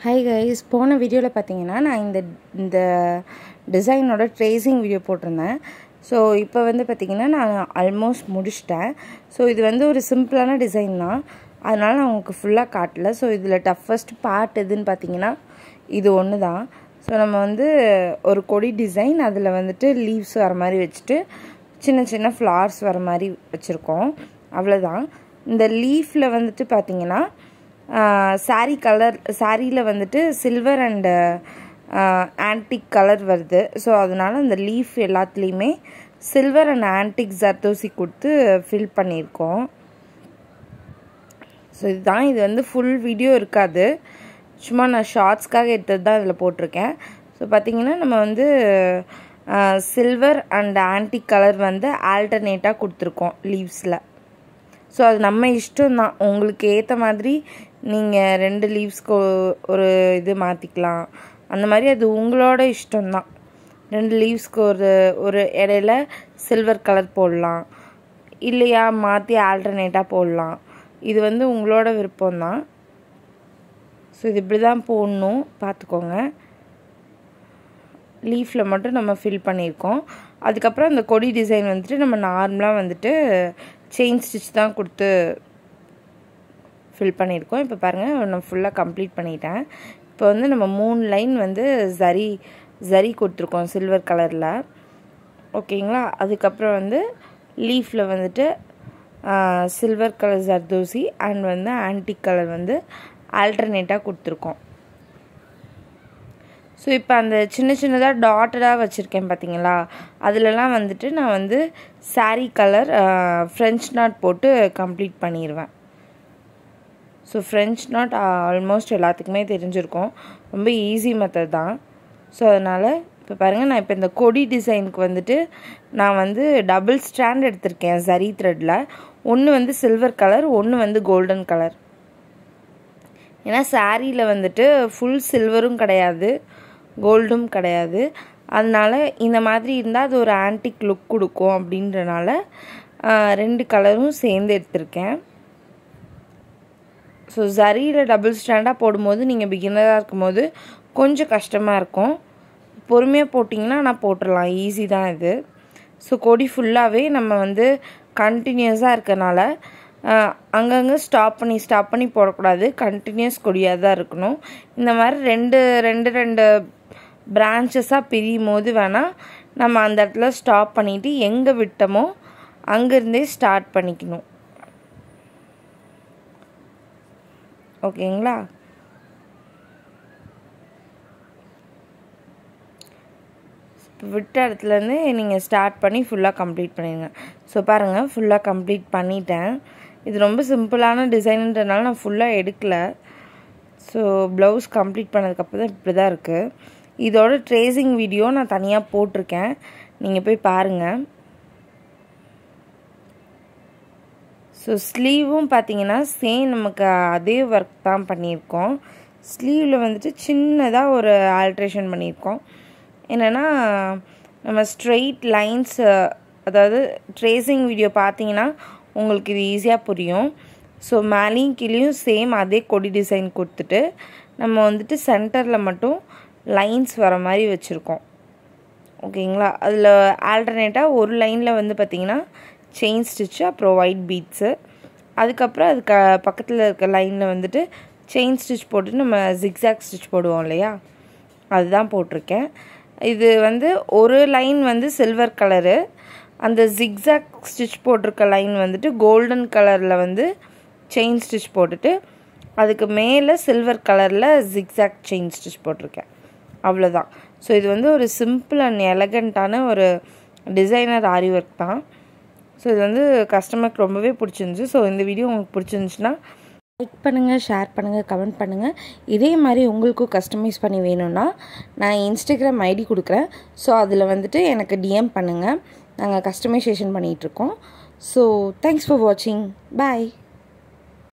Hi guys, போன வீடியோவில் பார்த்தீங்கன்னா நான் இந்த டிசைனோட ட்ரேசிங் வீடியோ போட்டிருந்தேன். ஸோ இப்போ வந்து பார்த்திங்கன்னா நான் ஆல்மோஸ்ட் முடிச்சிட்டேன். ஸோ இது வந்து ஒரு சிம்பிளான டிசைன் தான், அதனால் நான் உங்களுக்கு ஃபுல்லாக காட்டல. ஸோ இதில் டஃபஸ்ட் பார்ட் எதுன்னு பார்த்தீங்கன்னா இது ஒன்று தான். ஸோ நம்ம வந்து ஒரு கொடி டிசைன், அதில் வந்துட்டு லீவ்ஸ் வர மாதிரி வச்சுட்டு சின்ன சின்ன ஃப்ளார்ஸ் வர மாதிரி வச்சுருக்கோம், அவ்வளோதான். இந்த லீஃபில் வந்துட்டு பார்த்திங்கன்னா சாரியில் வந்துட்டு சில்வர் அண்டு ஆன்டிக் கலர் வருது. ஸோ அதனால் இந்த லீஃப் எல்லாத்துலேயுமே சில்வர் அண்ட் ஆன்டிக் ஜர்தோசி கொடுத்து ஃபில் பண்ணியிருக்கோம். ஸோ இதுதான், இது வந்து ஃபுல் வீடியோ இருக்காது, சும்மா நான் ஷார்ட்ஸ்க்காக எடுத்தது தான் இதில் போட்டிருக்கேன். ஸோ பார்த்திங்கன்னா நம்ம வந்து சில்வர் அண்ட் ஆன்டிக் கலர் வந்து ஆல்டர்னேட்டாக கொடுத்துருக்கோம் லீவ்ஸில். ஸோ அது நம்ம இஷ்டம்தான், உங்களுக்கு ஏற்ற மாதிரி நீங்கள் 2 லீவ்ஸ்க்கு ஒரு இது மாற்றிக்கலாம், அந்த மாதிரி அது உங்களோட இஷ்டம்தான். 2 லீவ்ஸ்க்கு ஒரு இடையில சில்வர் கலர் போடலாம், இல்லையா மாற்றி ஆல்டர்னேட்டாக போடலாம், இது வந்து உங்களோட விருப்பம்தான். ஸோ இது இப்படி தான் போடணும், பார்த்துக்கோங்க. லீஃபில் மட்டும் நம்ம ஃபில் பண்ணியிருக்கோம். அதுக்கப்புறம் அந்த கொடி டிசைன் வந்துட்டு நம்ம நார்மலாக வந்துட்டு செயின் ஸ்டிச் தான் கொடுத்து ஃபில் பண்ணியிருக்கோம். இப்போ பாருங்கள், நான் ஃபுல்லாக கம்ப்ளீட் பண்ணிட்டேன். இப்போ வந்து நம்ம 3 லைன் வந்து ஜரி கொடுத்துருக்கோம் சில்வர் கலரில், ஓகேங்களா. அதுக்கப்புறம் வந்து லீஃபில் வந்துட்டு சில்வர் கலர் ஜர்தோசி அண்ட் வந்து ஆன்டிக் கலர் வந்து ஆல்டர்னேட்டாக கொடுத்துருக்கோம். ஸோ இப்போ அந்த சின்ன சின்னதாக டாட்டடாக வச்சுருக்கேன் பார்த்தீங்களா, அதிலலாம் வந்துட்டு நான் வந்து சாரீ கலர் ஃப்ரெஞ்ச் நாட் போட்டு கம்ப்ளீட் பண்ணிடுவேன். ஸோ ஃப்ரெஞ்ச் நாட் ஆல்மோஸ்ட் எல்லாத்துக்குமே தெரிஞ்சிருக்கும், ரொம்ப ஈஸி மெத்தட் தான். ஸோ அதனால் இப்போ பாருங்கள், நான் இப்போ இந்த கொடி டிசைனுக்கு வந்துட்டு நான் வந்து டபுள் ஸ்டாண்ட் எடுத்திருக்கேன் ஜரி த்ரெட்டில். ஒன்று வந்து சில்வர் கலர், ஒன்று வந்து கோல்டன் கலர். ஏன்னா சாரியில் வந்துட்டு ஃபுல் சில்வரும் கிடையாது, கோல்டும் கிடையாது, அதனால் இந்த மாதிரி இருந்தால் அது ஒரு ஆன்டிக் லுக் கொடுக்கும் அப்படின்றனால 2 கலரும் சேர்ந்து எடுத்திருக்கேன். ஸோ ஜரியில் டபுள் ஸ்டாண்டாக போடும்போது நீங்கள் பிகினராக இருக்கும்போது கொஞ்சம் கஷ்டமாக இருக்கும், பொறுமையாக போட்டிங்கன்னா நான் போட்டுடலாம், ஈஸி தான் இது. ஸோ கொடி ஃபுல்லாகவே நம்ம வந்து கண்டினியூஸாக இருக்கனால அங்கங்கே ஸ்டாப் பண்ணி போடக்கூடாது, கண்டினியூஸ் கொடியாக தான் இருக்கணும். இந்த மாதிரி ரெண்டு பிரான்ச்சஸாக பிரியும் போது வேணால் நம்ம அந்த இடத்துல ஸ்டாப் பண்ணிவிட்டு எங்கே விட்டோமோ அங்கேருந்தே ஸ்டார்ட் பண்ணிக்கணும், ஓகேங்களா. இப்போ விட்ட இடத்துலேருந்து நீங்கள் ஸ்டார்ட் பண்ணி ஃபுல்லாக கம்ப்ளீட் பண்ணிடுங்க. ஸோ பாருங்கள், ஃபுல்லாக கம்ப்ளீட் பண்ணிட்டேன். இது ரொம்ப சிம்பிளான டிசைனுன்றனால நான் ஃபுல்லாக எடுக்கலை. ஸோ ப்ளவுஸ் கம்ப்ளீட் பண்ணதுக்கப்புறம் தான் இப்படி தான் இருக்குது. இதோட ட்ரேசிங் வீடியோ நான் தனியாக போட்டிருக்கேன், நீங்கள் போய் பாருங்கள். ஸோ ஸ்லீவும் பார்த்தீங்கன்னா சேம் நமக்கு அதே ஒர்க் தான் பண்ணியிருக்கோம். ஸ்லீவில் வந்துட்டு சின்னதாக ஒரு ஆல்ட்ரேஷன் பண்ணியிருக்கோம். என்னென்னா நம்ம ஸ்ட்ரெயிட் லைன்ஸ், அதாவது ட்ரேசிங் வீடியோ பார்த்தீங்கன்னா உங்களுக்கு இது ஈஸியாக புரியும். ஸோ மேலேயும் கீழேயும் சேம் அதே கொடி டிசைன் கொடுத்துட்டு நம்ம வந்துட்டு சென்டரில் மட்டும் லைன்ஸ் வர மாதிரி வச்சுருக்கோம், ஓகேங்களா. அதில் ஆல்டர்னேட்டாக ஒரு லைனில் வந்து பார்த்திங்கன்னா செயின் ஸ்டிச்சு, அப்புறம் ஒயிட் பீட்ஸு, அதுக்கப்புறம் அதுக்கு பக்கத்தில் இருக்க லைனில் வந்துட்டு செயின் ஸ்டிச் போட்டு நம்ம ஜிக்ஸாக் ஸ்டிச் போடுவோம் இல்லையா, அதுதான் போட்டிருக்கேன். இது வந்து ஒரு லைன் வந்து சில்வர் கலரு, அந்த ஜிக்ஸாக் ஸ்டிச் போட்டிருக்க லைன் வந்துட்டு கோல்டன் கலரில் வந்து செயின் ஸ்டிச் போட்டுட்டு அதுக்கு மேலே சில்வர் கலரில் ஜிக்ஸாக் செயின் ஸ்டிச் போட்டிருக்கேன், அவ்வளோதான். ஸோ இது வந்து ஒரு சிம்பிள் அண்ட் எலகண்ட்டான ஒரு டிசைனர் ஆரி ஒர்க் தான். ஸோ இது வந்து கஸ்டமருக்கு ரொம்பவே பிடிச்சிருந்துச்சு. ஸோ இந்த வீடியோ உங்களுக்கு பிடிச்சிருந்துச்சுன்னா லைக் பண்ணுங்கள், ஷேர் பண்ணுங்கள், கமெண்ட் பண்ணுங்கள். இதே மாதிரி உங்களுக்கும் கஸ்டமைஸ் பண்ணி வேணும்னா நான் இன்ஸ்டாகிராம் ஐடி கொடுக்குறேன். ஸோ அதில் வந்துட்டு எனக்கு டிஎம் பண்ணுங்கள், நாங்கள் கஸ்டமைசேஷன் பண்ணிகிட்ருக்கோம். ஸோ தேங்க்ஸ் ஃபார் வாட்சிங், பாய்.